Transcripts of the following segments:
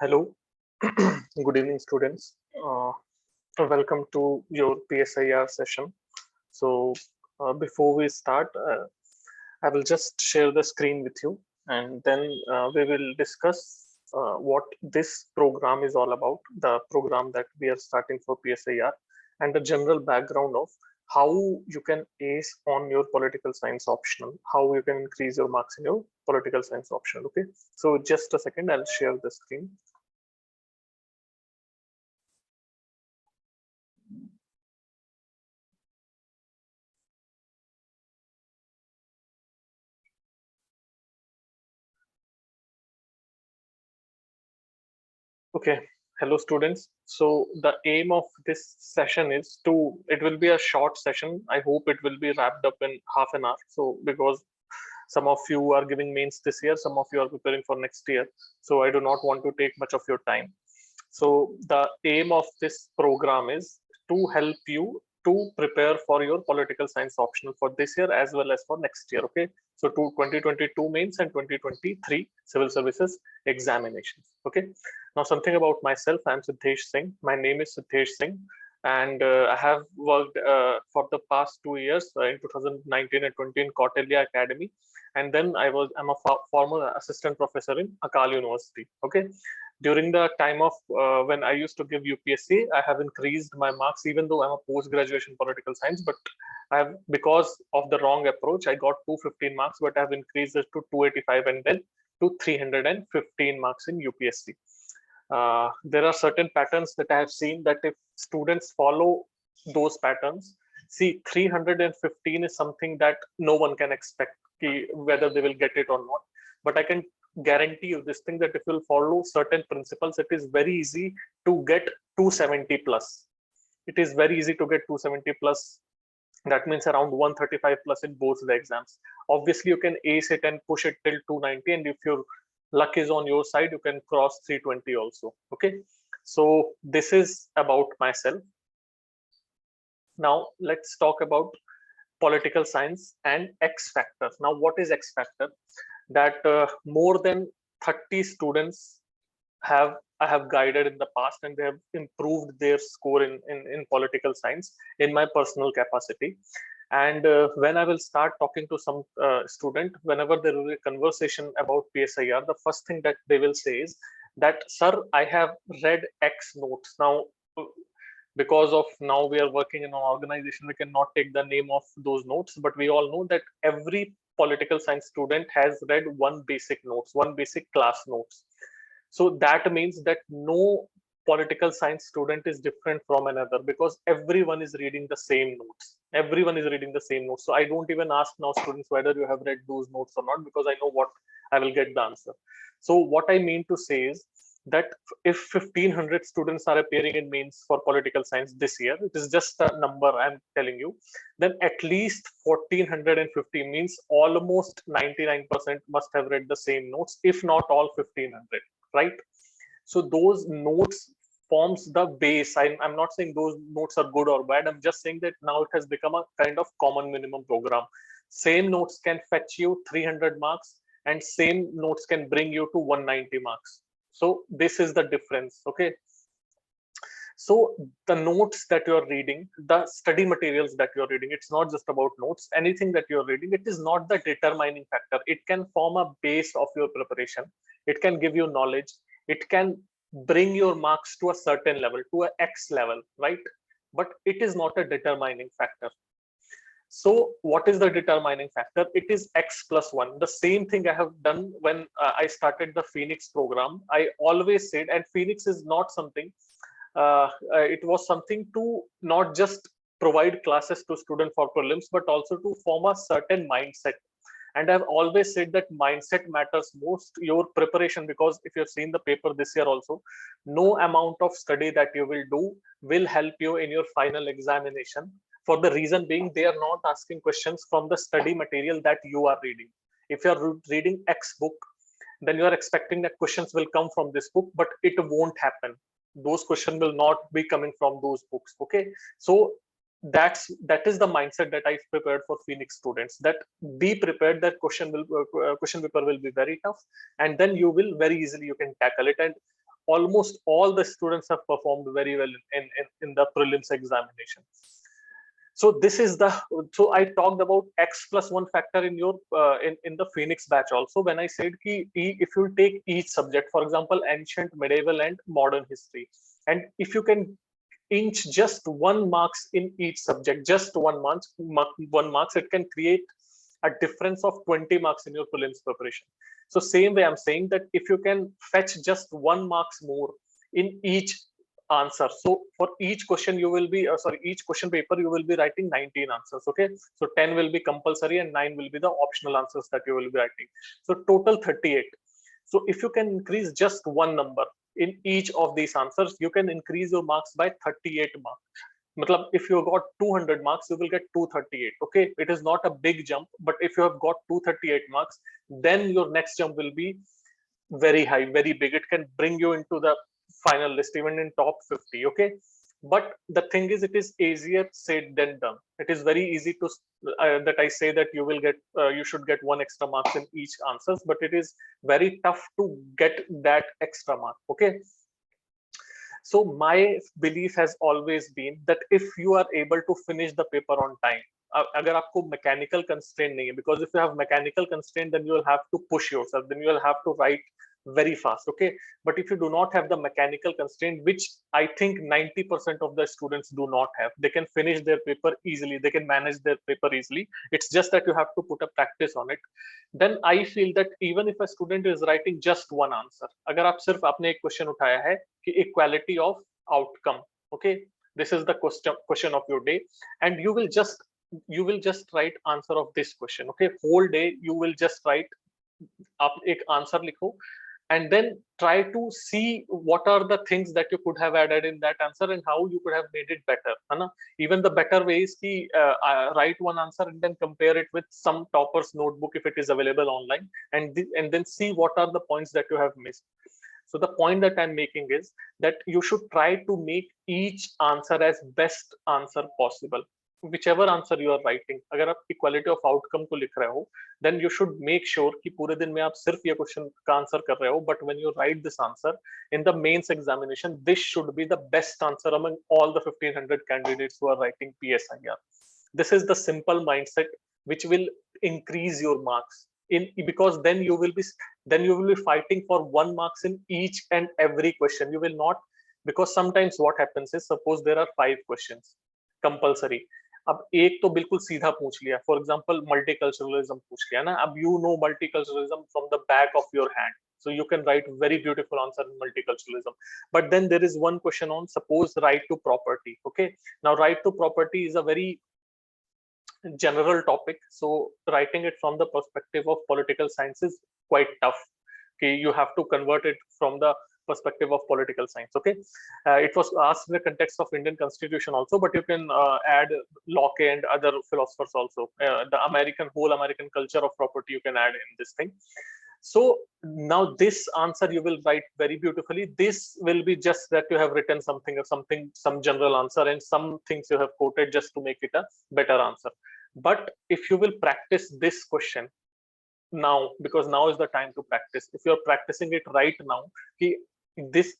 Hello, good evening, students. Welcome to your PSIR session. So, before we start, I will just share the screen with you, and then we will discuss what this program is all about, the program that we are starting for PSIR, and the general background of how you can ace on your political science optional, how you can increase your marks in your political science optional. Okay, so just a second, I'll share the screen. Okay, hello students. So the aim of this session is it will be a short session. I hope it will be wrapped up in half an hour. So because some of you are giving mains this year, some of you are preparing for next year. So I do not want to take much of your time. So the aim of this program is to help you to prepare for your political science optional for this year as well as for next year. Okay, so 2022 mains and 2023 civil services examinations. Okay, now something about myself. I'm Siddhesh Singh. My name is Siddhesh Singh, and I have worked for the past 2 years in 2019 and 20 in Kautilya Academy, and then I'm a former assistant professor in Akal University. Okay, during the time of when I used to give UPSC, I have increased my marks, even though I'm a post-graduation political science, but I have, because of the wrong approach, I got 215 marks, but I have increased it to 285 and then to 315 marks in UPSC. There are certain patterns that I have seen that if students follow those patterns, see, 315 is something that no one can expect whether they will get it or not. but I can guarantee you this thing, that if you'll follow certain principles, it is very easy to get 270 plus. It is very easy to get 270 plus. That means around 135 plus in both the exams. Obviously, you can ace it and push it till 290, and if your luck is on your side, you can cross 320 also. Okay, so this is about myself. Now let's talk about political science and X factor. Now, what is X factor? That more than 30 students I have guided in the past, and they have improved their score in political science in my personal capacity. And when I will start talking to some student, whenever there will be a conversation about PSIR, the first thing that they will say is that, sir, I have read X notes. Now, because of now we are working in an organization, we cannot take the name of those notes, but we all know that every political science student has read one basic notes, one basic class notes. So that means that no political science student is different from another, because everyone is reading the same notes. Everyone is reading the same notes. So I don't even ask now students whether you have read those notes or not, because I know what I will get the answer. So what I mean to say is that if 1500 students are appearing in mains for political science this year, it is just a number I'm telling you, then at least 1450 means almost 99% must have read the same notes, if not all 1500, right? So those notes forms the base. I'm not saying those notes are good or bad. I'm just saying that now it has become a kind of common minimum program. Same notes can fetch you 300 marks, and same notes can bring you to 190 marks. So this is the difference. Okay, so the notes that you're reading, the study materials that you're reading, it's not just about notes. Anything that you're reading, it is not the determining factor. It can form a base of your preparation. It can give you knowledge. It can bring your marks to a certain level, to a X level, right? But it is not a determining factor. So what is the determining factor? It is X plus 1. The same thing I have done when I started the Phoenix program. I always said, and Phoenix is not something, it was something to not just provide classes to students for prelims, but also to form a certain mindset. And I've always said that mindset matters most, your preparation, because if you've seen the paper this year also, no amount of study that you will do will help you in your final examination. For the reason being, they are not asking questions from the study material that you are reading. If you're reading X book, then you are expecting that questions will come from this book, but it won't happen. Those questions will not be coming from those books. Okay, so that is the mindset that I've prepared for Phoenix students, that be prepared that question paper will be very tough, and then you will very easily, you can tackle it. And almost all the students have performed very well in the prelims examination. So this is the, so I talked about X plus 1 factor in your in the Phoenix batch also, when I said ki, if you take each subject, for example, ancient, medieval and modern history, and if you can inch just 1 marks in each subject, just 1 marks, it can create a difference of 20 marks in your prelims preparation. So same way I'm saying that if you can fetch just 1 marks more in each answer, so for each question you will be each question paper you will be writing 19 answers. Okay, so 10 will be compulsory and 9 will be the optional answers that you will be writing, so total 38. So if you can increase just 1 number in each of these answers, you can increase your marks by 38 marks. Matlab, if you got 200 marks, you will get 238. Okay, it is not a big jump, but if you have got 238 marks, then your next jump will be very high, very big. It can bring you into the final list, even in top 50. Okay, but the thing is, it is easier said than done. It is very easy to that I say that you will get you should get 1 extra marks in each answers, but it is very tough to get that extra mark. Okay, so my belief has always been that if you are able to finish the paper on time, अगर आपको mechanical constraint नहीं है, because if you have mechanical constraint, then you will have to push yourself, then you will have to write very fast. Okay, but if you do not have the mechanical constraint, which I think 90% of the students do not have, they can finish their paper easily, they can manage their paper easily. It's just that you have to put a practice on it. Then I feel that even if a student is writing just 1 answer, अगर आप सिर्फ आपने एक question उठाया है कि equality of outcome, okay, this is the question of your day, and you will just write answer of this question. Okay, whole day you will just write आप एक आंसर लिखो and then try to see what are the things that you could have added in that answer and how you could have made it better, है ना? Even the better way is कि write one answer and then compare it with some topper's notebook if it is available online, and then see what are the points that you have missed. So the point that I'm making is that you should try to make each answer as best answer possible. Whichever answer you are writing, अगर आप equality of outcome को लिख रहे हो, then you should make sure कि पूरे दिन में आप सिर्फ ये क्वेश्चन का आंसर कर रहे हो, but when you write this answer in the mains examination, this should be the best answer among all the 1500 candidates who are writing PSIR. This is the simple mindset which will increase your marks in, because then you will be fighting for 1 marks in each and every question. You will not, because sometimes what happens is, suppose there are 5 questions compulsory. अब एक तो बिल्कुल सीधा पूछ लिया, for example multiculturalism पूछ लिया ना, अब you know multiculturalism from the back of your hand, so you can write very beautiful answer in multiculturalism. But then there is one question on, suppose, right to property. Okay, now right to property is a very general topic, so writing it from the perspective of political science is quite tough. Okay, you have to convert it from the perspective of political science. Okay, it was asked in the context of Indian Constitution also, but you can add Locke and other philosophers also. The whole American culture of property you can add in this thing. So now this answer you will write very beautifully. This will be just that you have written something or some general answer, and some things you have quoted just to make it a better answer. But if you will practice this question now, because now is the time to practice. If you're practicing it right now, this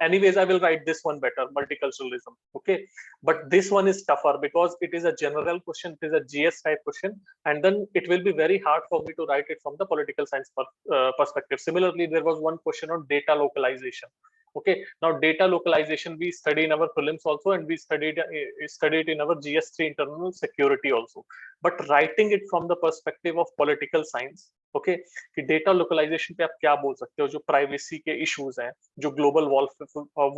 anyways I will write this one better, multiculturalism. Okay, but this one is tougher because it is a general question, it is a GS type question, and then it will be very hard for me to write it from the political science perspective. Similarly, there was one question on data localization. Okay, now data localization we study in our prelims also, and we studied in our GS3 internal security also. But writing it from the perspective of political science, okay, कि data localisation पे आप क्या बोल सकते हो, जो privacy के issues हैं, जो ग्लोबल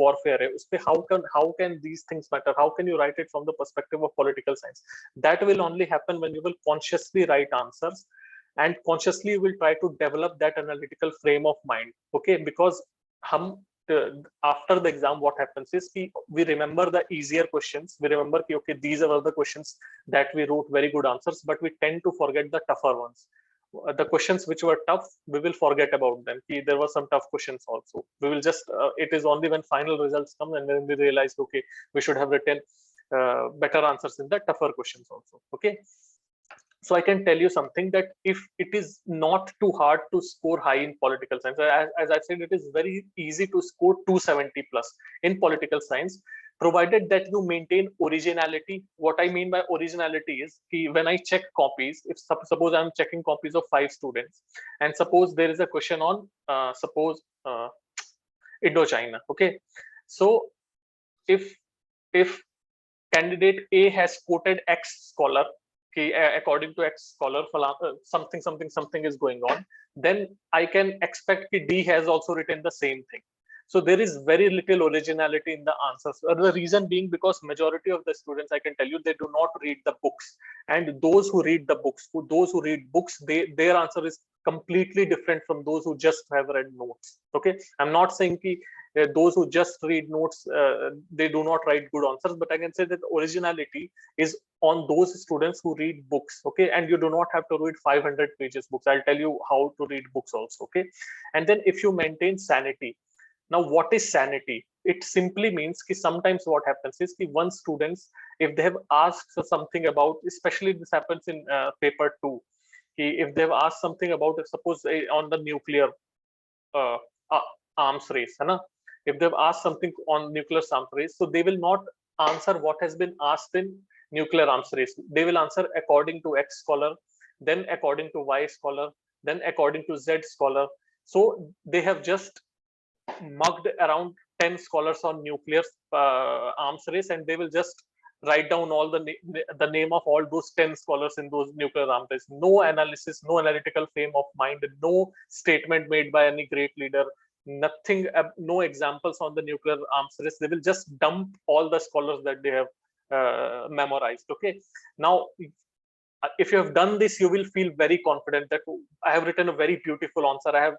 वॉरफेयर है, उस पे how can these things matter, how can you write it from the perspective of political science? That will only happen when you will consciously write answers, and consciously you will try to develop that analytical frame of mind. Okay, because हम after the exam what happens is we remember the easier questions, we remember okay, these are the questions that we wrote very good answers, but we tend to forget the tougher ones. The questions which were tough, we will forget about them. There were some tough questions also. We will just it is only when final results come and then we realize okay, we should have written better answers in the tougher questions also. Okay, so I can tell you something, that if it is not too hard to score high in political science, as I said, it is very easy to score 270 plus in political science, provided that you maintain originality. What I mean by originality is when I check copies, if suppose I'm checking copies of 5 students, and suppose there is a question on Indochina. Okay, so if candidate A has quoted X scholar, according to X scholar, something is going on, then I can expect D has also written the same thing. So there is very little originality in the answers. The reason being because majority of the students, I can tell you, they do not read the books. And those who read the books, their answer is completely different from those who just have read notes. Okay, I'm not saying those who just read notes, they do not write good answers, but I can say that originality is on those students who read books. Okay, and you do not have to read 500 pages books. I'll tell you how to read books also. Okay, and then if you maintain sanity. Now, what is sanity? It simply means that sometimes what happens is that one students, if they have asked something about, especially this happens in paper 2, if they've asked something about, suppose on the nuclear arms race, if they've asked something on nuclear arms race, so they will not answer what has been asked in nuclear arms race. They will answer according to X scholar, then according to Y scholar, then according to Z scholar. So they have just mugged around 10 scholars on nuclear arms race, and they will just write down all the name of all those 10 scholars in those nuclear arms race. No analysis, no analytical frame of mind, no statement made by any great leader, nothing, no examples on the nuclear arms race. They will just dump all the scholars that they have memorized. Okay, now if you have done this, you will feel very confident that I have written a very beautiful answer, I have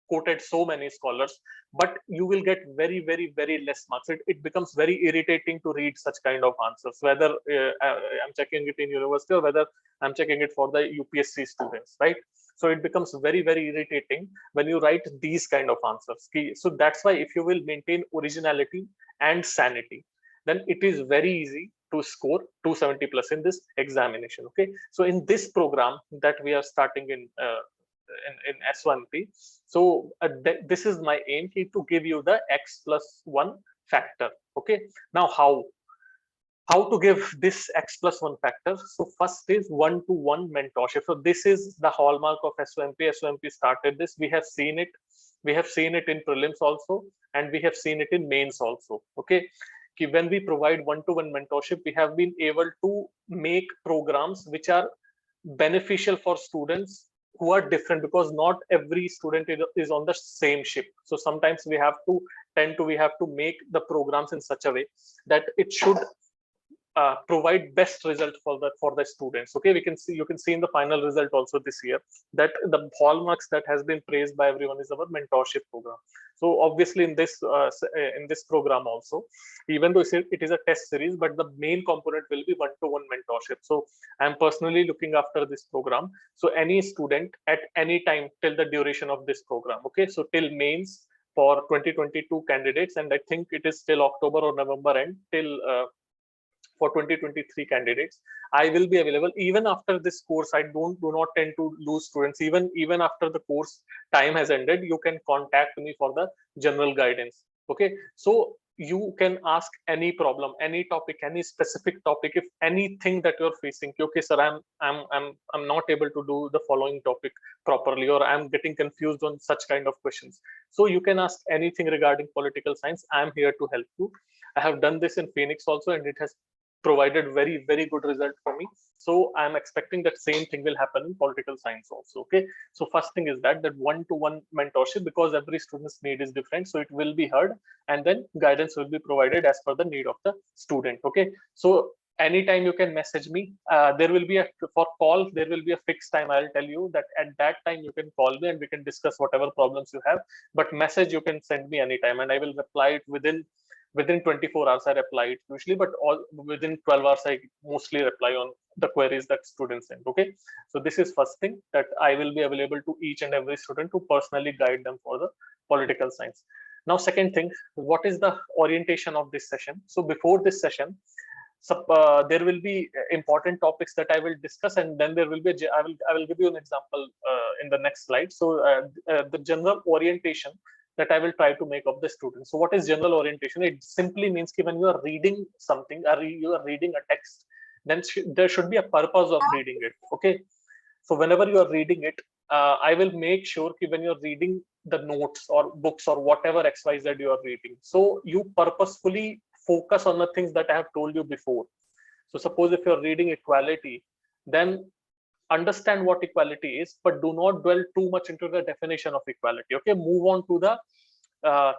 quoted so many scholars, but you will get very, very, very less marks. It becomes very irritating to read such kind of answers, whether I'm checking it in university or whether I'm checking it for the UPSC students, right? So it becomes very, very irritating when you write these kind of answers. So that's why if you will maintain originality and sanity, then it is very easy to score 270 plus in this examination. Okay, so in this program that we are starting in S1P, so this is my aim to give you the x+1 factor. Okay, now how to give this x+1 factor? So first is one-to-one mentorship. So this is the hallmark of SOMP. SOMP started this. We have seen it in prelims also, and we have seen it in mains also. Okay, when we provide one-to-one mentorship, we have been able to make programs which are beneficial for students who are different, because not every student is on the same ship. So sometimes we have to make the programs in such a way that it should provide best result for the students. Okay, you can see in the final result also this year that the hallmarks that has been praised by everyone is our mentorship program. So obviously in this program also, even though it is a test series, but the main component will be one-to-one mentorship. So I'm personally looking after this program. So any student at any time till the duration of this program, okay, so till mains for 2022 candidates, and I think it is till October or November end, till for 2023 candidates, I will be available. Even after this course, I do not tend to lose students. Even after the course time has ended, you can contact me for the general guidance. Okay, so you can ask any problem, any topic, any specific topic. If anything that you're facing, okay sir, I'm not able to do the following topic properly, or I'm getting confused on such kind of questions, so you can ask anything regarding political science. I'm here to help you. I have done this in Phoenix also, and it has provided very, very good result for me. So I'm expecting that same thing will happen in political science also. Okay, so first thing is that one-to-one mentorship, because every student's need is different, so it will be heard, and then guidance will be provided as per the need of the student. Okay, so anytime you can message me. There will be for call, there will be a fixed time. I'll tell you that at that time you can call me and we can discuss whatever problems you have, but message you can send me anytime, and I will reply it within 24 hours. I reply it usually, but within 12 hours I mostly reply on the queries that students send. Okay, so this is first thing, that I will be available to each and every student to personally guide them for the political science. Now second thing, what is the orientation of this session? So before this session, there will be important topics that I will discuss, and then there will be I will give you an example in the next slide. So the general orientation that I will try to make of the students. So what is general orientation? It simply means that when you are reading something, or you are reading a text, then there should be a purpose of reading it. Okay, so whenever you are reading it, I will make sure that when you're reading the notes or books or whatever XYZ you are reading, so you purposefully focus on the things that I have told you before. So suppose if you're reading equality, then understand what equality is, but do not dwell too much into the definition of equality. Okay, move on to the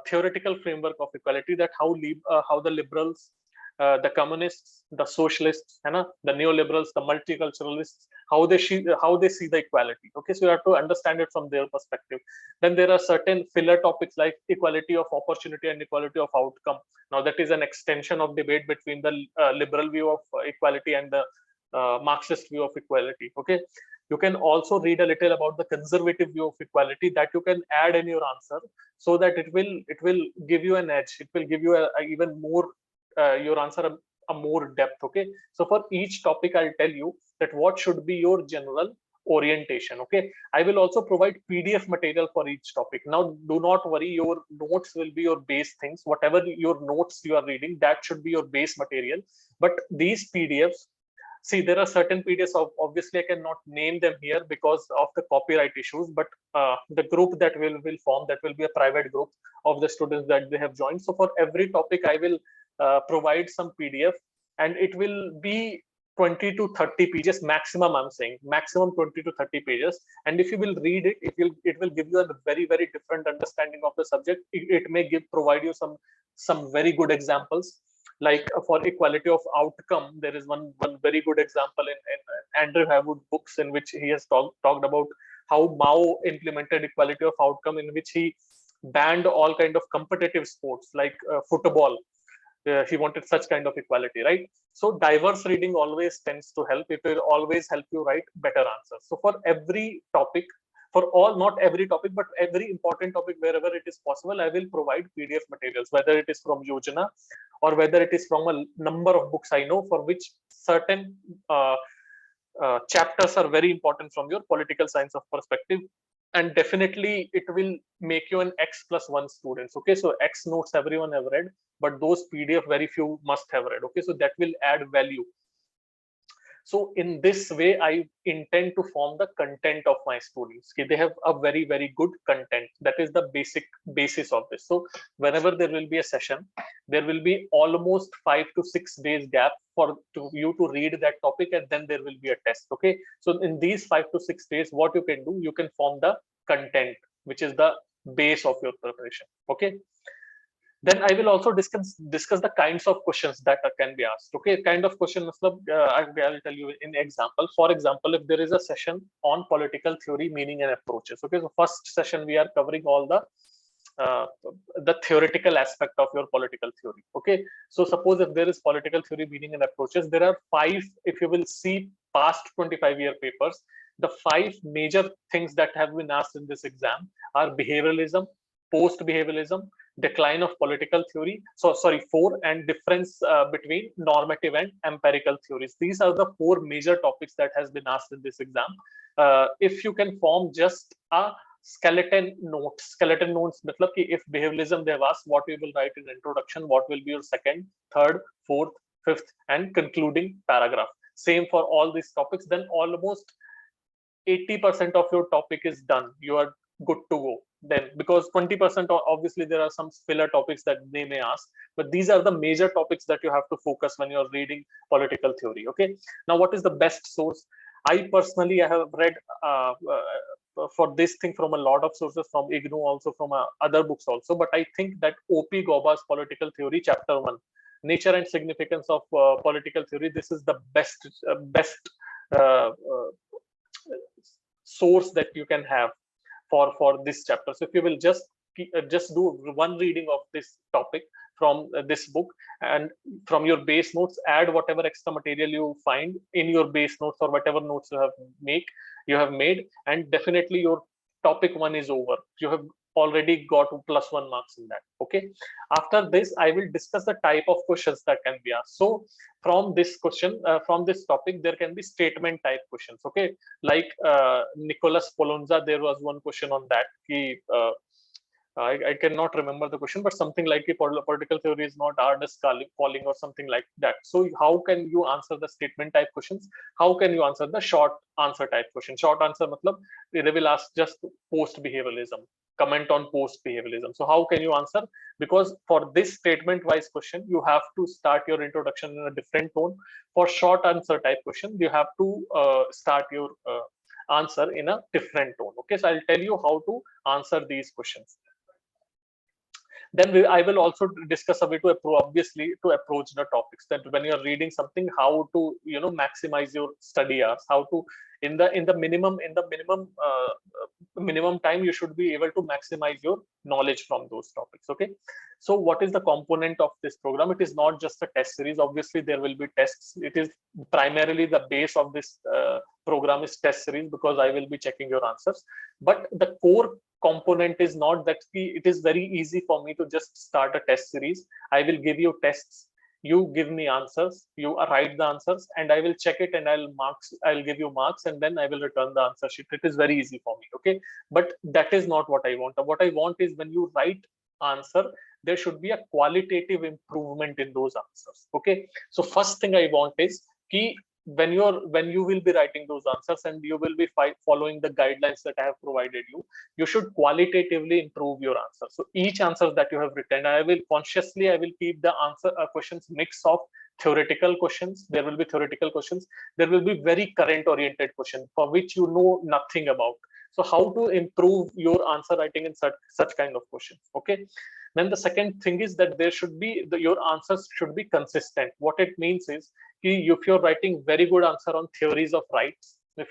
theoretical framework of equality, that how the liberals, the communists, the socialists, the neoliberals, the multiculturalists, how they see the equality. Okay, so you have to understand it from their perspective. Then there are certain filler topics like equality of opportunity and equality of outcome. Now that is an extension of debate between the liberal view of equality and the Marxist view of equality. Okay, you can also read a little about the conservative view of equality, that you can add in your answer, so that it will give you an edge. It will give you a even more your answer a more depth. Okay, so for each topic I'll tell you that what should be your general orientation. Okay, I will also provide PDF material for each topic. Now do not worry, your notes will be your base things. Whatever your notes you are reading, that should be your base material. But these PDFs, see, there are certain PDFs, obviously I cannot name them here because of the copyright issues, but the group that will form, that will be a private group of the students that they have joined. So for every topic I will provide some PDF, and it will be 20 to 30 pages maximum. I'm saying maximum 20 to 30 pages, and if you will read it, it will give you a very, very different understanding of the subject. It may provide you some very good examples. Like for equality of outcome, there is one very good example in Andrew Hawood books, in which he has talked about how Mao implemented equality of outcome, in which he banned all kind of competitive sports like football. He wanted such kind of equality, right? So diverse reading always tends to help. It will always help you write better answers. So for every topic, for all, not every topic, but every important topic, wherever it is possible, I will provide PDF materials, whether it is from Yojana or whether it is from a number of books I know, for which certain chapters are very important from your political science of perspective. And definitely it will make you an X+1 students. Okay, so X notes everyone have read, but those PDF very few must have read. Okay, so that will add value. So in this way, I intend to form the content of my students. Okay, they have a very, very good content. That is the basis of this. So whenever there will be a session, there will be almost 5 to 6 days gap for you to read that topic, and then there will be a test. Okay, so in these 5 to 6 days, what you can do, you can form the content, which is the base of your preparation. Okay. Then I will also discuss the kinds of questions that can be asked. Okay, kind of question, I'll tell you in example. For example, if there is a session on political theory, meaning and approaches. Okay, so first session we are covering all the theoretical aspect of your political theory. Okay, so suppose if there is political theory, meaning and approaches, there are 5. If you will see past 25-year papers, the 5 major things that have been asked in this exam are behavioralism, post-behavioralism, decline of political theory. So sorry, 4, and difference between normative and empirical theories. These are the 4 major topics that has been asked in this exam. If you can form just a skeleton notes, matlab ki if behavioralism they have asked, what you will write in introduction, what will be your second, third, fourth, fifth, and concluding paragraph. Same for all these topics. Then almost 80% of your topic is done. You are good to go then, because 20% obviously there are some filler topics that they may ask, but these are the major topics that you have to focus when you're reading political theory. Okay, now what is the best source? I personally have read for this thing from a lot of sources, from IGNOU, also from other books also, but I think that OP Gauba's political theory, chapter 1, nature and significance of political theory, this is the best uh, source that you can have for this chapter. So if you will just do one reading of this topic from this book, and from your base notes, add whatever extra material you find in your base notes or whatever notes you have made, and definitely your topic 1 is over. You have already got +1 marks in that. Okay, after this I will discuss the type of questions that can be asked. So from this question, from this topic, there can be statement type questions. Okay, like Nicholas Polonza, there was one question on that. I cannot remember the question, but something like political theory is not hardest calling or something like that. So how can you answer the statement type questions? How can you answer the short answer type question? Short answer matlab they will ask just post behavioralism, comment on post behavioralism. So how can you answer? Because for this statement wise question, you have to start your introduction in a different tone. For short answer type question, you have to start your answer in a different tone. Okay, so I'll tell you how to answer these questions. Then I will also discuss a way to obviously to approach the topics, that when you're reading something, how to maximize your study hours, how to in the minimum time you should be able to maximize your knowledge from those topics. Okay, so what is the component of this program? It is not just a test series. Obviously there will be tests. It is primarily the base of this program is test series, because I will be checking your answers. But the core component is not that it is very easy for me to just start a test series. I will give you tests, you give me answers, you write the answers, and I will check it, and I'll give you marks, and then I will return the answer sheet. It is very easy for me. Okay, but that is not what I want. What I want is when you write answer, there should be a qualitative improvement in those answers. Okay, so first thing I want is when you will be writing those answers, and you will be following the guidelines that I have provided you should qualitatively improve your answer. So each answer that you have written, I will keep the answer questions mix of theoretical questions. There will be theoretical questions. There will be very current oriented questions for which you know nothing about. So how to improve your answer writing in such kind of questions. Okay. Then the second thing is that there should be your answers should be consistent. What it means is, if you're writing very good answer on theories of rights, if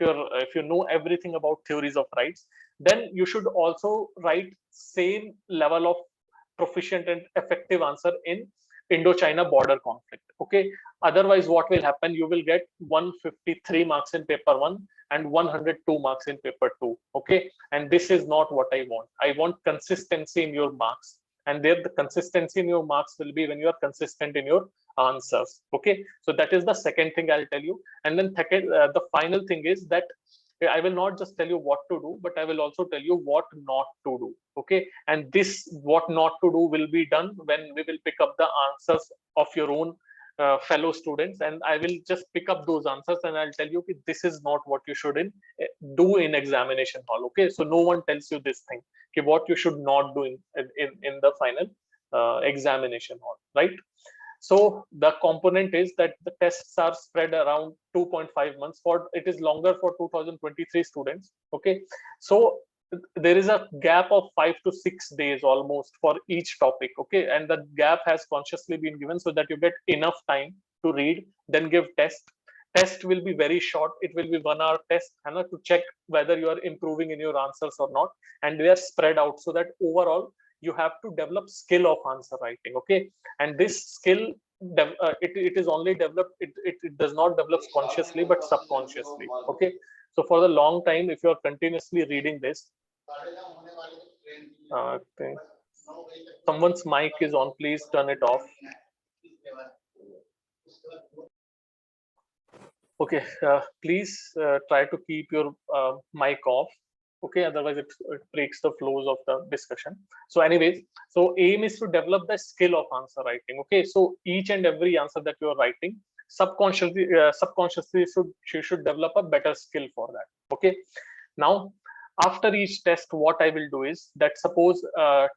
you know everything about theories of rights, then you should also write same level of proficient and effective answer in Indo-China border conflict. Okay. Otherwise, what will happen? You will get 153 marks in paper 1 and 102 marks in paper 2. Okay. And this is not what I want. I want consistency in your marks. And there, the consistency in your marks will be when you are consistent in your answers. Okay. So that is the second thing I'll tell you. And then the final thing is that I will not just tell you what to do, but I will also tell you what not to do. Okay. And this what not to do will be done when we will pick up the answers of your own fellow students, and I will just pick up those answers and I'll tell you okay, this is not what you should do in examination hall. Okay. So no one tells you this thing, okay, what you should not do in the final examination hall, right? So the component is that the tests are spread around 2.5 months. For it is longer for 2023 students. Okay, so there is a gap of 5 to 6 days almost for each topic. Okay, and the gap has consciously been given so that you get enough time to read, then give test. Test will be very short. It will be 1 hour test to check whether you are improving in your answers or not, and they are spread out so that overall you have to develop skill of answer writing. Okay, and this skill it is only developed, it does not develop consciously but subconsciously. Okay, so for the long time, if you are continuously reading this, I think someone's mic is on, please turn it off. Okay, please try to keep your mic off. Okay, otherwise it breaks the flows of the discussion. So anyways, so aim is to develop the skill of answer writing. Okay, so each and every answer that you are writing, subconsciously you should develop a better skill for that. Okay, now after each test, what I will do is that suppose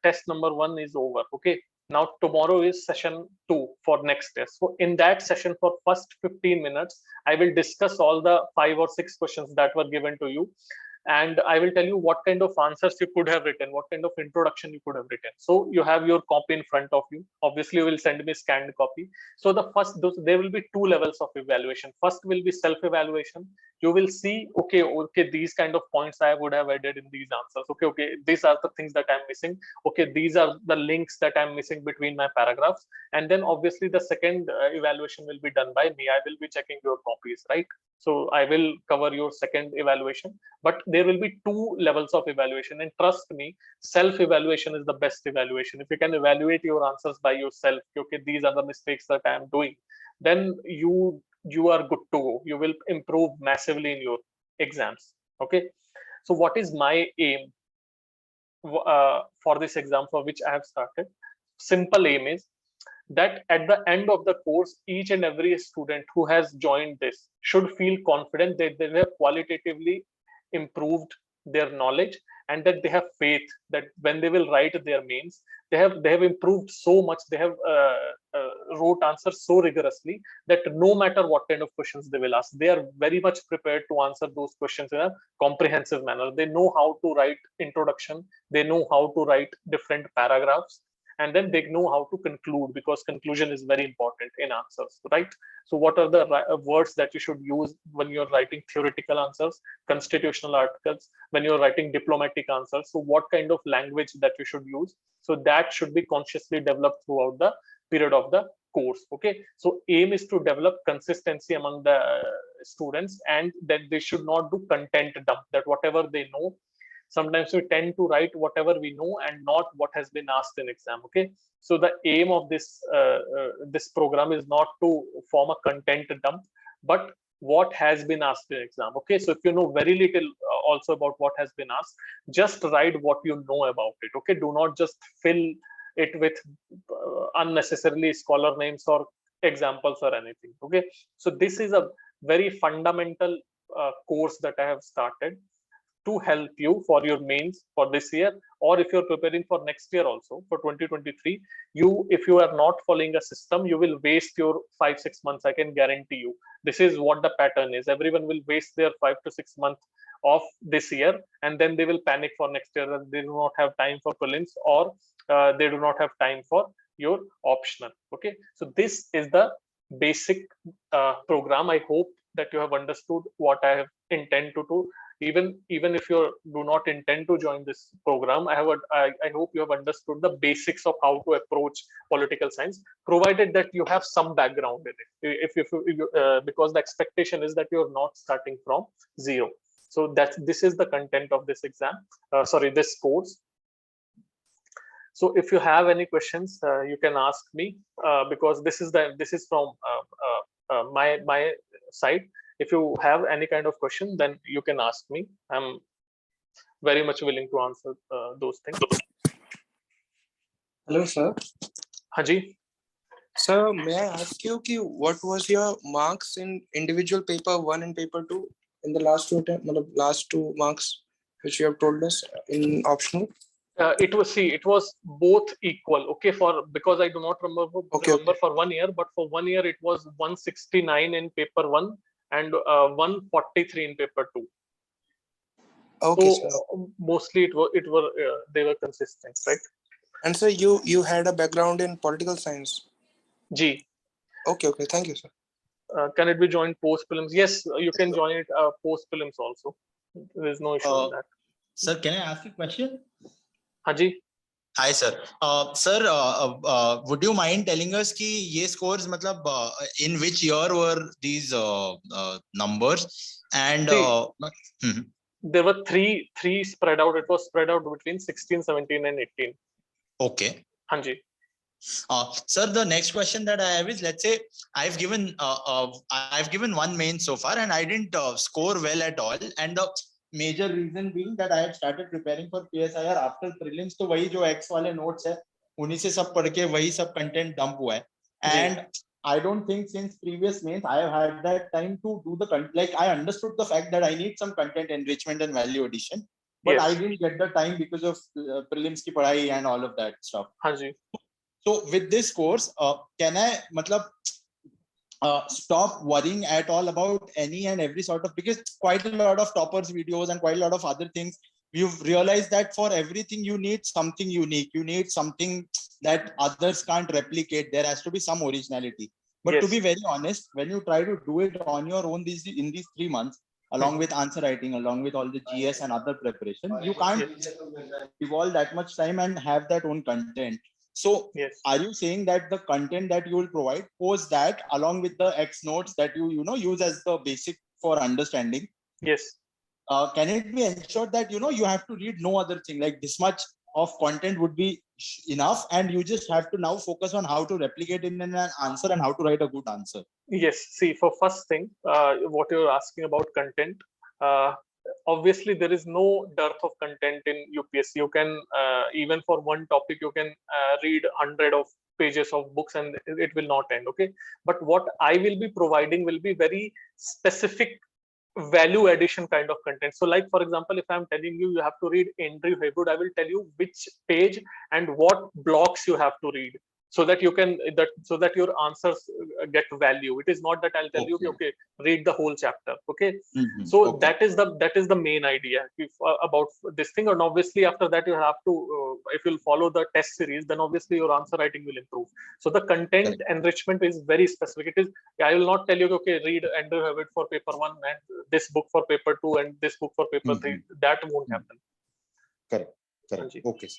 test number 1 is over. Okay, now tomorrow is session 2 for next test. So in that session, for first 15 minutes, I will discuss all the 5 or 6 questions that were given to you, and I will tell you what kind of answers you could have written, what kind of introduction you could have written. So you have your copy in front of you. Obviously, you will send me scanned copy. So the first, there will be 2 levels of evaluation. First will be self-evaluation. You will see, okay, these kind of points I would have added in these answers. Okay, these are the things that I'm missing. Okay, these are the links that I'm missing between my paragraphs. And then obviously the second evaluation will be done by me. I will be checking your copies, right? So I will cover your second evaluation, but there will be 2 levels of evaluation. And trust me, self-evaluation is the best evaluation. If you can evaluate your answers by yourself, okay, these are the mistakes that I am doing, then you are good to go. You will improve massively in your exams. Okay. So what is my aim for this exam for which I have started? Simple aim is that at the end of the course, each and every student who has joined this should feel confident that they have qualitatively improved their knowledge, and that they have faith that when they will write their mains, they have improved so much. They have wrote answers so rigorously that no matter what kind of questions they will ask, they are very much prepared to answer those questions in a comprehensive manner. They know how to write introduction, they know how to write different paragraphs, and then they know how to conclude, because conclusion is very important in answers, right? So what are the words that you should use when you're writing theoretical answers, constitutional articles, when you're writing diplomatic answers? So what kind of language that you should use? So that should be consciously developed throughout the period of the course. Okay, so aim is to develop consistency among the students, and that they should not do content dump, that whatever they know. Sometimes we tend to write whatever we know and not what has been asked in exam. Okay, so the aim of this program is not to form a content dump, but what has been asked in exam. Okay, so if you know very little also about what has been asked, just write what you know about it. Okay, do not just fill it with unnecessarily scholar names or examples or anything. Okay, so this is a very fundamental course that I have started to help you for your mains for this year, or if you're preparing for next year also for 2023. If you are not following a system, you will waste your 5-6 months. I can guarantee you. This is what the pattern is. Everyone will waste their 5 to 6 months of this year, and then they will panic for next year that they do not have time for prelims, or they do not have time for your optional. Okay, so this is the basic program. I hope that you have understood what I have intend to do. Even if you do not intend to join this program, I hope you have understood the basics of how to approach political science, provided that you have some background in it. Because the expectation is that you are not starting from zero. So this is the content of this exam. This course. So if you have any questions, you can ask me, because this is from my side. If you have any kind of question, then you can ask me. I'm very much willing to answer those things. Hello, sir. Haji. Sir, may I ask you what was your marks in individual paper 1 and paper 2 in the last two marks which you have told us in optional? It was both equal. Okay, because I do not remember for 1 year, but for 1 year it was 169 in paper 1 and 143 in paper 2. Okay, so mostly they were consistent, right? And so you had a background in political science? G. Okay, thank you, sir. Can it be joined post prelims? Yes, you can join it post prelims also. There is no issue in that. Sir, can I ask a question? Haji. Hi, sir. Sir, would you mind telling us कि ये scores मतलब in which year were these numbers? And there were three spread out. It was spread out between 16, 17, and 18. Okay. Haji. Sir, the next question that I have is, let's say I've given one main so far, and I didn't score well at all, and the major reason being that I had started preparing for PSIR after prelims. तो वही जो X वाले notes है, उन्हीं से सब पढ़ के वही सब content dump हुआ है. And I don't think since previous mains I have had that time to do the content. Like, I understood the fact that I need some content enrichment and value addition, but I didn't get the time because of prelims की पढ़ाई and all of that stuff. Haji. So with this course, can I stop worrying at all about any and every sort of, because quite a lot of toppers videos and quite a lot of other things, you've realized that for everything you need something unique, you need something that others can't replicate. There has to be some originality. But to be very honest, when you try to do it on your own in these 3 months, along with answer writing, along with all the GS and other preparation, you can't evolve that much time and have that own content. So are you saying that the content that you will provide, post that along with the X notes that you use as the basic for understanding? Yes. Can it be ensured that you have to read no other thing, like this much of content would be enough, and you just have to now focus on how to replicate in an answer and how to write a good answer? Yes. See, for first thing, what you're asking about content, obviously there is no dearth of content in UPSC. You can even for one topic you can read 100 of pages of books and it will not end. Okay, but what I will be providing will be very specific value addition kind of content. So like, for example, if I'm telling you have to read Andrew Haywood, I will tell you which page and what blocks you have to read, so that you can so that your answers get value. It is not that I'll tell you, okay, read the whole chapter. Okay. So that is the main idea about this thing. And obviously after that you have to if you'll follow the test series, then obviously your answer writing will improve. So the content enrichment is very specific. It is, I will not tell you, okay, read Andrew Haywood for paper 1 and this book for paper 2 and this book for paper 3. That won't happen. Correct. Okay.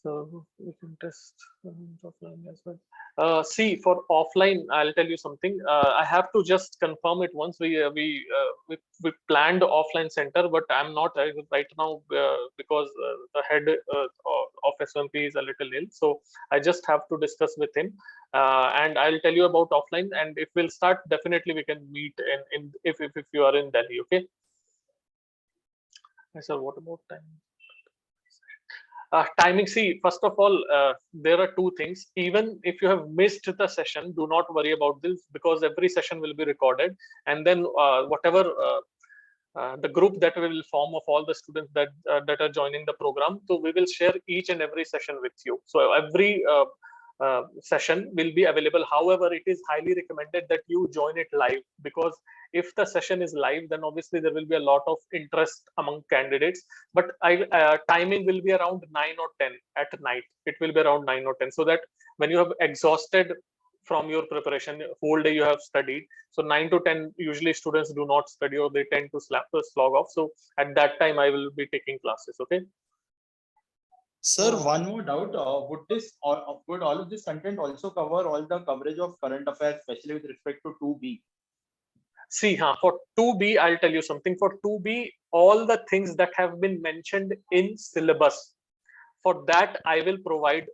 So we can test offline as well. See, for offline, I'll tell you something. I have to just confirm it once. We planned offline center, but I'm not right now because the head of SOMP is a little ill. So I just have to discuss with him, and I'll tell you about offline. And if we'll start, definitely we can meet in if you are in Delhi. Okay. Sir, what about time? Timing, see, first of all, there are two things. Even if you have missed the session, do not worry about this, because every session will be recorded, and then whatever the group that we will form of all the students that are joining the program, so we will share each and every session with you. So every session will be available. However, it is highly recommended that you join it live, because If the session is live, then obviously there will be a lot of interest among candidates. But timing will be around 9 or 10 at night. It will be around 9 or 10, so that when you have exhausted from your preparation, whole day you have studied. So 9 to 10, usually students do not study or they tend to slog off. So at that time, I will be taking classes. Okay. Sir, one more doubt. Would all of this content also cover all the coverage of current affairs, especially with respect to 2B? See, for 2B, I'll tell you something. For 2B, all the things that have been mentioned in syllabus, for that I will provide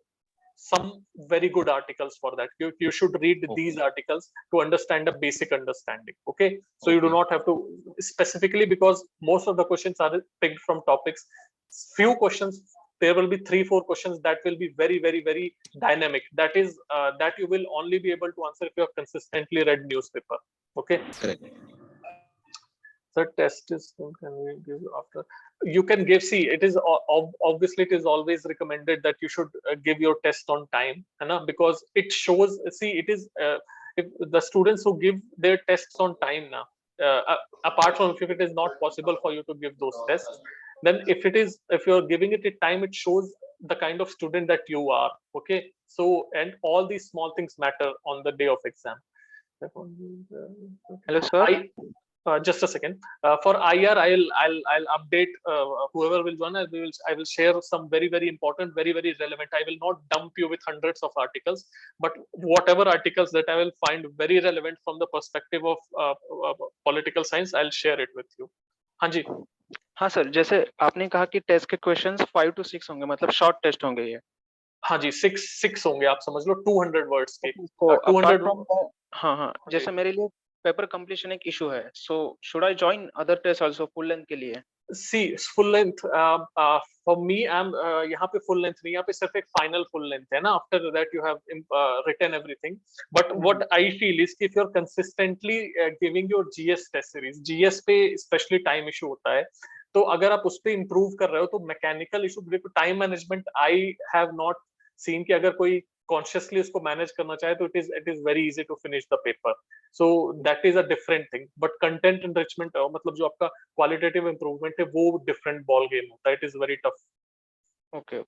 some very good articles for that. You should read these articles to understand a basic understanding. Okay, so you do not have to specifically, because most of the questions are picked from topics. Few questions, there will be 3-4 questions that will be very, very, very dynamic. That is that you will only be able to answer if you have consistently read newspaper. Okay. Correct. The test is, can we give after? You can give, see, it is obviously it is always recommended that you should give your test on time, because it shows, see, it is if the students who give their tests on time now, apart from if it is not possible for you to give those tests, then if you're giving it in time, it shows the kind of student that you are. Okay, so, and all these small things matter on the day of exam. Hello, sir. Just a second. For IR, I'll update whoever will join. I will share some very, very important, very, very relevant. I will not dump you with hundreds of articles, but whatever articles that I will find very relevant from the perspective of political science, I'll share it with you. हाँ जी. हाँ sir, जैसे आपने कहा कि test के questions 5 to 6 होंगे, मतलब short test होंगे ये. हाँ जी, 6 होंगे, आप समझ लो 200 वर्ड्स के. तो 200. हाँ, जैसे मेरे लिए पेपर कंप्लीशन एक इशू है, so should I join other test also full length के लिए? See, full length for me, I'm यहाँ पे full length नहीं, यहाँ पे सिर्फ एक final full length है ना. After that you have written everything. But what I feel is if you're consistently giving your GS test series, GS पे especially time issue होता है, तो अगर आप उस पे improve कर रहे हो, तो mechanical issue, देखो time management I have not seen कि अगर कोई consciously उसको manage करना चाहे, तो it is very easy to finish the paper. So that is a different thing. But content enrichment, मतलब जो आपका qualitative improvement है, वो different ball game होता है. It is very tough. Okay.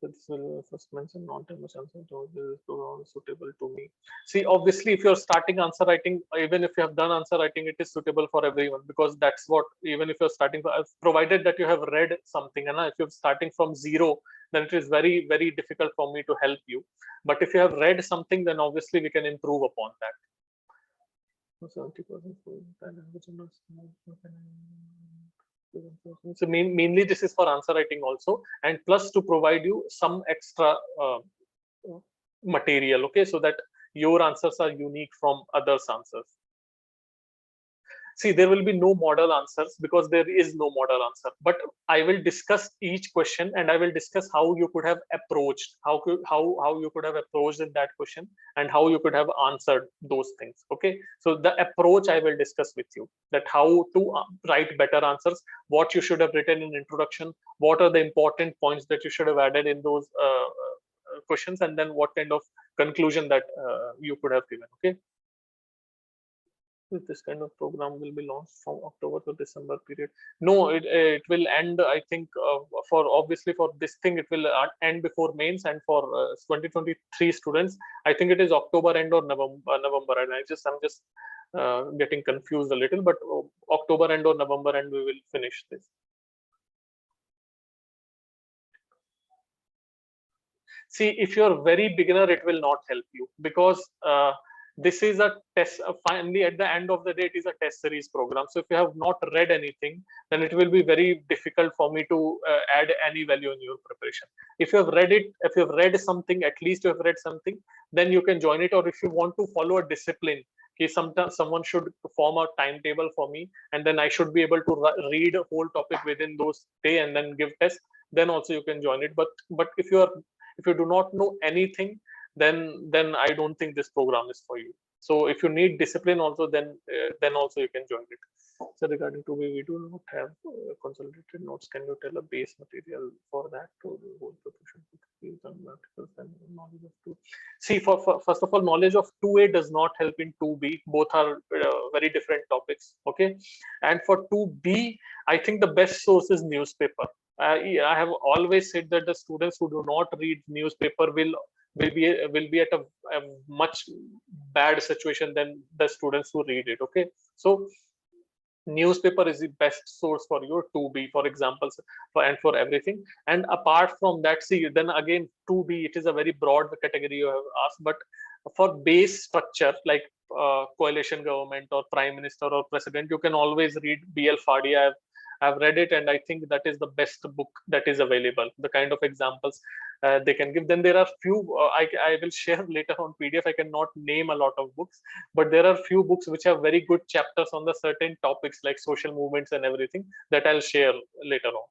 So this will first mention not too much answer to this program is suitable to me. See, obviously, if you're starting answer writing, even if you have done answer writing, it is suitable for everyone, because that's what, even if you're starting, provided that you have read something, and if you're starting from zero, then it is very, very difficult for me to help you. But if you have read something, then obviously we can improve upon that. 70% so mainly this is for answer writing also, and plus to provide you some extra material, okay, so that your answers are unique from others' answers. See, there will be no model answers because there is no model answer, but I will discuss each question and I will discuss how you could have approached, how you could have approached in that question and how you could have answered those things. Okay, so the approach I will discuss with you, that how to write better answers, what you should have written in introduction, what are the important points that you should have added in those questions, and then what kind of conclusion that you could have given. Okay. This kind of program will be launched from October to December period. No, it will end, I think, for obviously for this thing, it will end before mains, and for 2023 students, I think it is October end or November, and I'm just getting confused a little, but October end or November end, we will finish this. See, if you're very beginner, it will not help you, because this is a test. Finally, at the end of the day, it is a test series program. So if you have not read anything, then it will be very difficult for me to add any value in your preparation. If you have read it, if you have read something, at least you have read something, then you can join it. Or if you want to follow a discipline, okay, sometimes someone should form a timetable for me, and then I should be able to read a whole topic within those day and then give tests. Then also you can join it. But if you do not know anything, then I don't think this program is for you. So if you need discipline also, then also you can join it. So regarding to we do not have consolidated notes. Can you tell a base material for that to the whole preparation? See, first of all, knowledge of 2A does not help in 2B. Both are very different topics. Okay, and for 2B, I think the best source is newspaper. I have always said that the students who do not read newspaper will be at a much bad situation than the students who read it. Okay, so newspaper is the best source for your 2B, for examples, and for everything. And apart from that, see, then again 2B, it is a very broad category you have asked, but for base structure like coalition government or prime minister or president, you can always read BL Fadi. I've read it, and I think that is the best book that is available. The kind of examples they can give. Then there are few I will share later on PDF. I cannot name a lot of books, but there are few books which have very good chapters on the certain topics like social movements and everything that I'll share later on.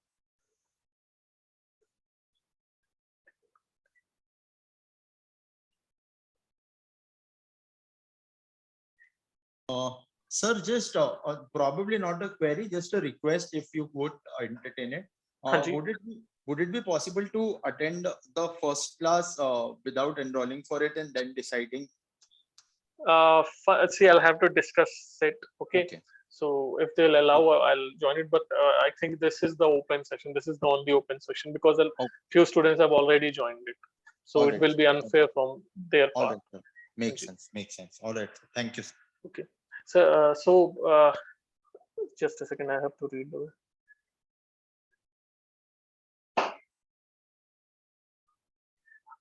Sir, just probably not a query, just a request if you would entertain it. Hanji. Would it be possible to attend the first class without enrolling for it and then deciding? See, I'll have to discuss it. Okay. So if they'll allow, I'll join it. But I think this is the open session. This is the only open session because a few students have already joined it. So it will be unfair from their part. Right, makes sense. Makes sense. All right. Thank you. Okay. So just a second. I have to read the.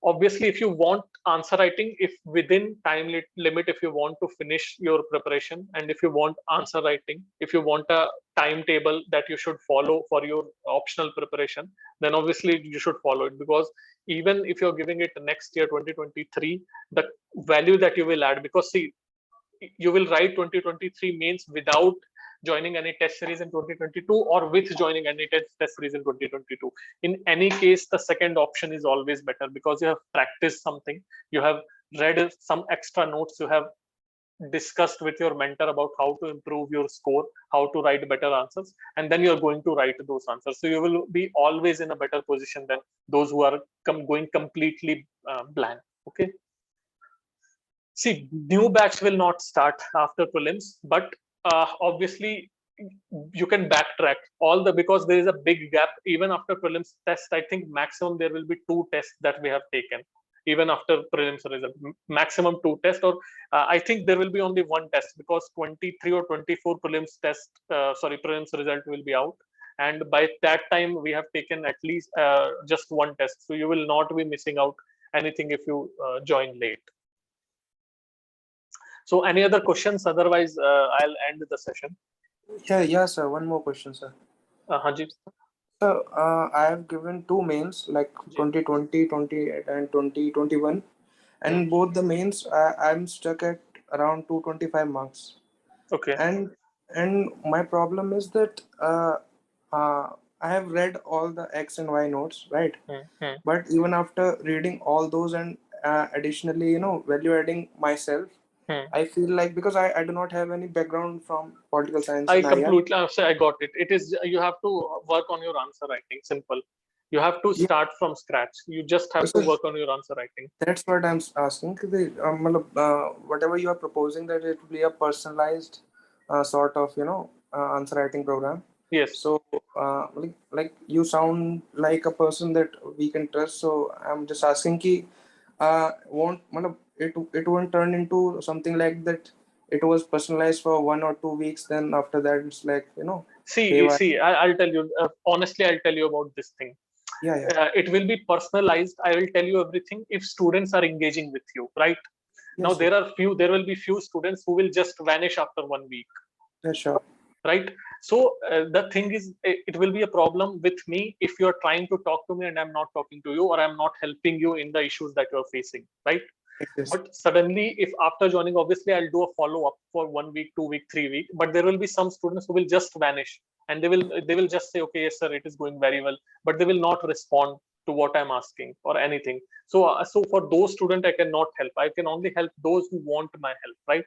Obviously, if you want answer writing, if within time limit, if you want to finish your preparation, and if you want answer writing, if you want a timetable that you should follow for your optional preparation, then obviously you should follow it, because even if you're giving it next year 2023, the value that you will add, because see, you will write 2023 mains without joining any test series in 2022 or with joining any test series in 2022. In any case, the second option is always better because you have practiced something, you have read some extra notes, you have discussed with your mentor about how to improve your score, how to write better answers, and then you're going to write those answers. So you will be always in a better position than those who are going completely blank. Okay. See, new batch will not start after prelims, but obviously you can backtrack all because there is a big gap. Even after prelims test, I think maximum there will be 2 tests that we have taken. Even after prelims result, maximum 2 tests, or I think there will be only 1 test because 23 or 24 prelims test, prelims result will be out. And by that time, we have taken at least just 1 test. So you will not be missing out anything if you join late. So any other questions? Otherwise, I'll end the session. Yeah, sir. One more question, sir. Hanji. So I have given 2 mains like 2020, 20 and 2021, and both the mains I'm stuck at around 225 marks. Okay. And my problem is that I have read all the X and Y notes, right? But even after reading all those and additionally, value adding myself, I feel like, because I do not have any background from political science. I completely say I got it. It is, you have to work on your answer writing. Simple. You have to start from scratch. You just have to work on your answer writing. That's what I'm asking. Whatever you are proposing, that it will be a personalized sort of answer writing program. Yes. So like you sound like a person that we can trust. So I'm just asking ki it won't turn into something like that. It was personalized for 1 or 2 weeks. Then after that, it's like See, I'll tell you honestly. I'll tell you about this thing. Yeah. It will be personalized. I will tell you everything if students are engaging with you, right? Yes, now there will be few students who will just vanish after 1 week. Yeah, sure. Right. So the thing is, it will be a problem with me if you're trying to talk to me and I'm not talking to you, or I'm not helping you in the issues that you're facing, right? Yes. But suddenly, if after joining, obviously I'll do a follow-up for 1 week, 2 week, 3 week, but there will be some students who will just vanish and they will just say, okay, yes, sir, it is going very well, but they will not respond to what I'm asking or anything. So for those students, I cannot help. I can only help those who want my help, right?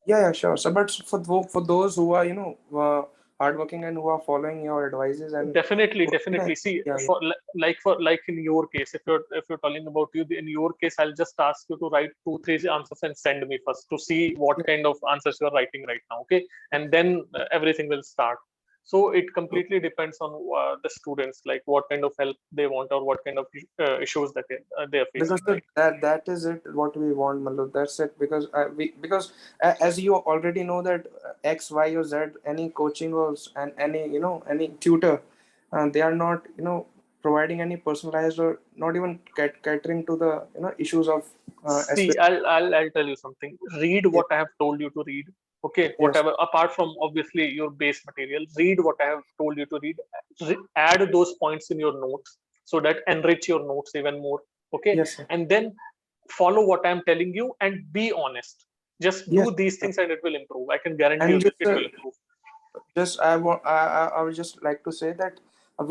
Yeah, sure. So, but for those who are, hardworking and who are following your advices. And definitely see, yeah. like in your case, if you're telling about you, in your case, I'll just ask you to write 2-3 answers and send me first to see what kind of answers you're writing right now, okay, and then everything will start. So it completely depends on the students, like what kind of help they want or what kind of issues that they are facing, Because right? that is it what we want, Malu. That's it. Because as you already know that X, Y, or Z, any coaching or and any any tutor, they are not providing any personalized or not even catering to the issues of See, I'll tell you something. Read yeah. what I have told you to read. Okay, Yes. whatever. Apart from obviously your base material, read what I have told you to read. Add those points in your notes so that enrich your notes even more. Okay, Yes, sir. and then follow what I'm telling you and be honest. Just Yes, do these sir. things and it will improve. I can guarantee you And this. It will improve. just I would just like to say that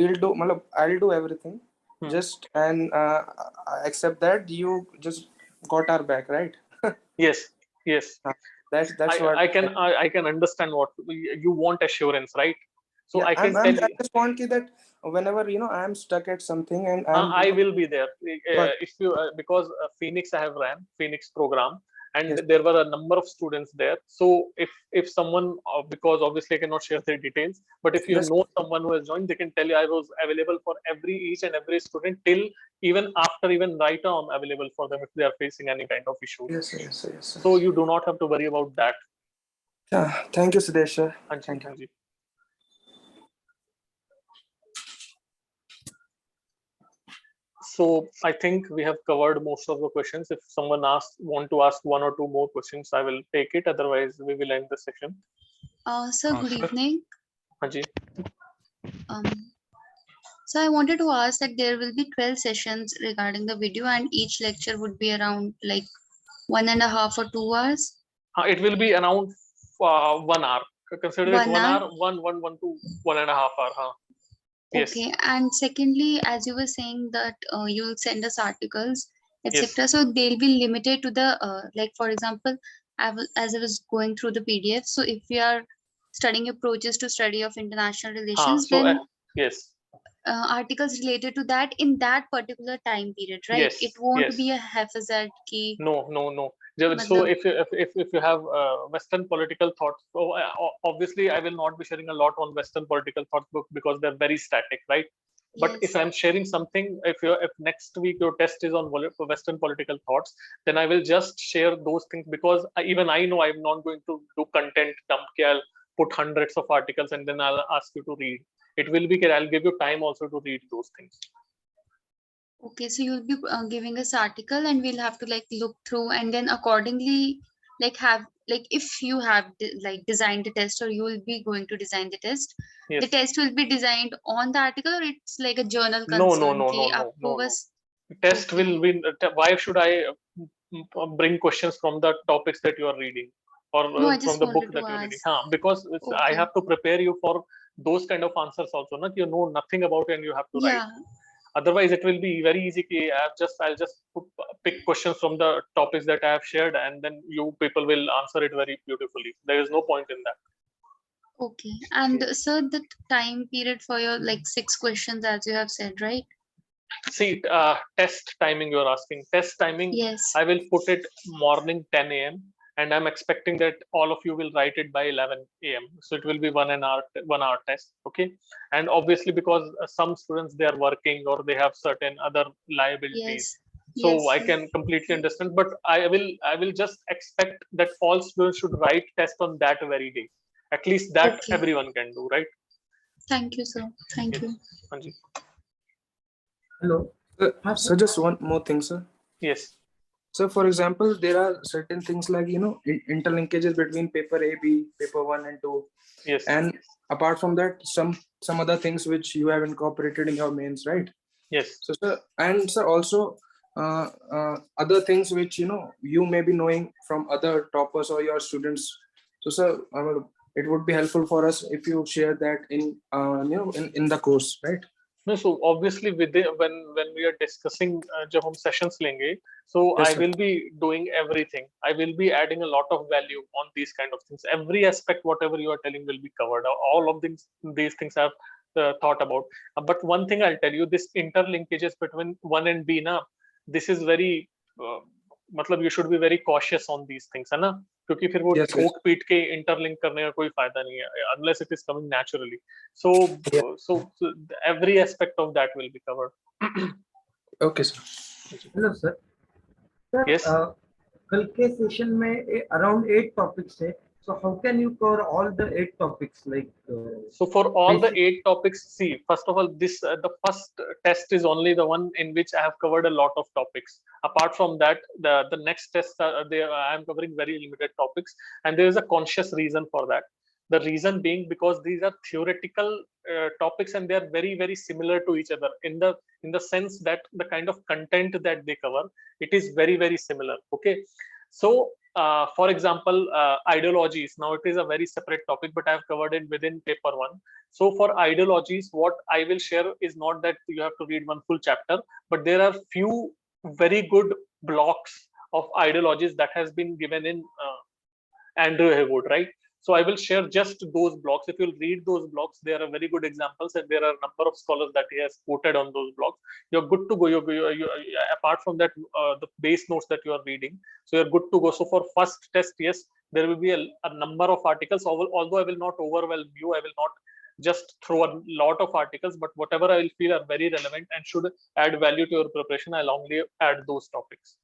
we'll do matlab, I'll do everything, Hmm. just and accept that you just got our back, right? Yes, yes. That's what I can understand what you want assurance, right? So yeah, I can tell I you. just want that whenever I'm stuck at something and I'm I will be there but if you because Phoenix I have ran Phoenix program and yes, there were a number of students there. So if someone because obviously I cannot share their details, but if you yes, know someone who has joined, they can tell you I was available for each and every student till even after even right now I'm available for them if they are facing any kind of issues. yes, yes, yes, So yes. you do not have to worry about that. Yeah, thank you, Sudesh, sir. Anji, Thank you. Anji. So I think we have covered most of the questions. If someone want to ask one or two more questions, I will take it. Otherwise, we will end the session. Sir, good Sir. evening. Haji. Um, so I wanted to ask that there will be 12 sessions regarding the video, and each lecture would be around like 1.5 or 2 hours. It will be around 1 hour. Consider it 1 1 hour. hour, one to 1.5 hour. Yes. Okay. And secondly, as you were saying that you'll send us articles, Yes. etc. So they'll be limited to the like, for example, as I was going through the PDF. So if we are studying approaches to study of international relations, So then yes. articles related to that in that particular time period, right? It Yes. won't Yes. be a haphazard key. No. So Matlab, if you have Western political thoughts, so obviously I will not be sharing a lot on Western political thoughts book because they're very static, right? But if yes. I'm sharing something, if next week your test is on Western political thoughts, then I will just share those things because even I know I'm not going to do content dump. I'll put hundreds of articles and then I'll ask you to read. It will be. I'll give you time also to read those things. Okay, so you'll be giving us article and we'll have to like look through and then accordingly like have like if you have like designed the test or you will be going to design the test, Yes. the test will be designed on the article or it's like a journal No. concern ki aapko bas Test okay. will win. Why should I bring questions from the topics that you are reading or No, I from just the book wanted to that you're reading? ask. Because I Okay. have to prepare you for those kind of answers also. Not you know nothing about it and you have to write. Yeah. Otherwise, it will be very easy. I'll just pick questions from the topics that I have shared, and then you people will answer it very beautifully. There is no point in that. Okay. And sir, the time period for your like 6 questions as you have said, right? See, test timing you're asking. Test timing, Yes. I will put it morning 10 a.m. and I'm expecting that all of you will write it by 11 a.m. So it will be 1 hour test. Okay. And obviously because some students, they are working or they have certain other liabilities. Yes. So Yes. I can completely understand, but I will just expect that all students should write test on that very day. At least that Okay. everyone can do, right? Thank you, sir. Thank Yes. you. Anji. Hello. So just one more thing, sir. Yes. So for example, there are certain things like interlinkages between paper A, B, paper 1 and 2. Yes. And apart from that, some other things which you have incorporated in your mains, right? Yes. So sir, and sir also other things which you may be knowing from other toppers or your students. So sir, it would be helpful for us if you share that in in the course, right? No, so obviously within when we are discussing जब हम sessions लेंगे, so Yes, I sir. will be doing everything. I will be adding a lot of value on these kind of things. Every aspect, whatever you are telling, will be covered. All of these things I've thought about. But one thing I'll tell you, this interlinkages between 1 and B, na, this is very मतलब you should be very cautious on these things, है ना? क्योंकि फिर वो Yes, yes. ठोक पीट के interlink करने का कोई फायदा नहीं है unless it is coming naturally. So so every aspect of that will be covered. Okay, sir. Hello sir sir Yes. कल के सेशन में अराउंड 8 टॉपिक्स है so how can you cover all the 8 topics like So for all the basic- 8 topics, see, first of all, this the first test is only the one in which I have covered a lot of topics. Apart from that, the next test I am covering very limited topics, and there is a conscious reason for that. The reason being because these are theoretical topics and they are very very similar to each other in the sense that the kind of content that they cover, it is very very similar. Okay, so for example, ideologies, now it is a very separate topic, but I have covered it within paper 1. So for ideologies, what I will share is not that you have to read one full chapter, but there are few very good blocks of ideologies that has been given in Andrew Haywood, right? So I will share just those blocks. If you'll read those blocks, there are very good examples, and there are a number of scholars that he has quoted on those blocks. You're good to go. Apart from that, the base notes that you are reading, so you're good to go. So for first test, yes, there will be a number of articles. Although I will not overwhelm you, I will not just throw a lot of articles, but whatever I will feel are very relevant and should add value to your preparation, I'll only add those topics.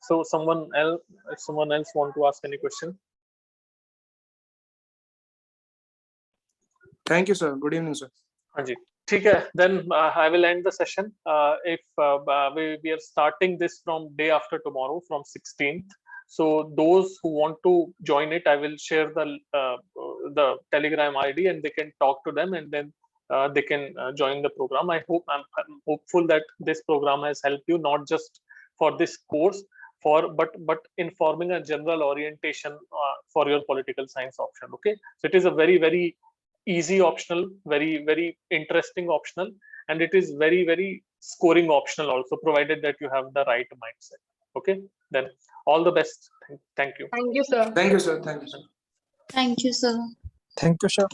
So someone else want to ask any question? Thank you, sir. Good evening, sir. Anji. ठीक है, then I will end the session. If we are starting this from day after tomorrow, from 16th. So those who want to join it, I will share the Telegram ID, and they can talk to them, and then they can join the program. I'm hopeful that this program has helped you, not just for this course, but informing a general orientation for your political science option. Okay, so it is a very very easy optional, very very interesting optional, and it is very very scoring optional also, provided that you have the right mindset. Okay, then all the best. Thank you. Thank you, sir. Thank you, sir. Thank you, sir. Thank you, sir. Thank you, sir.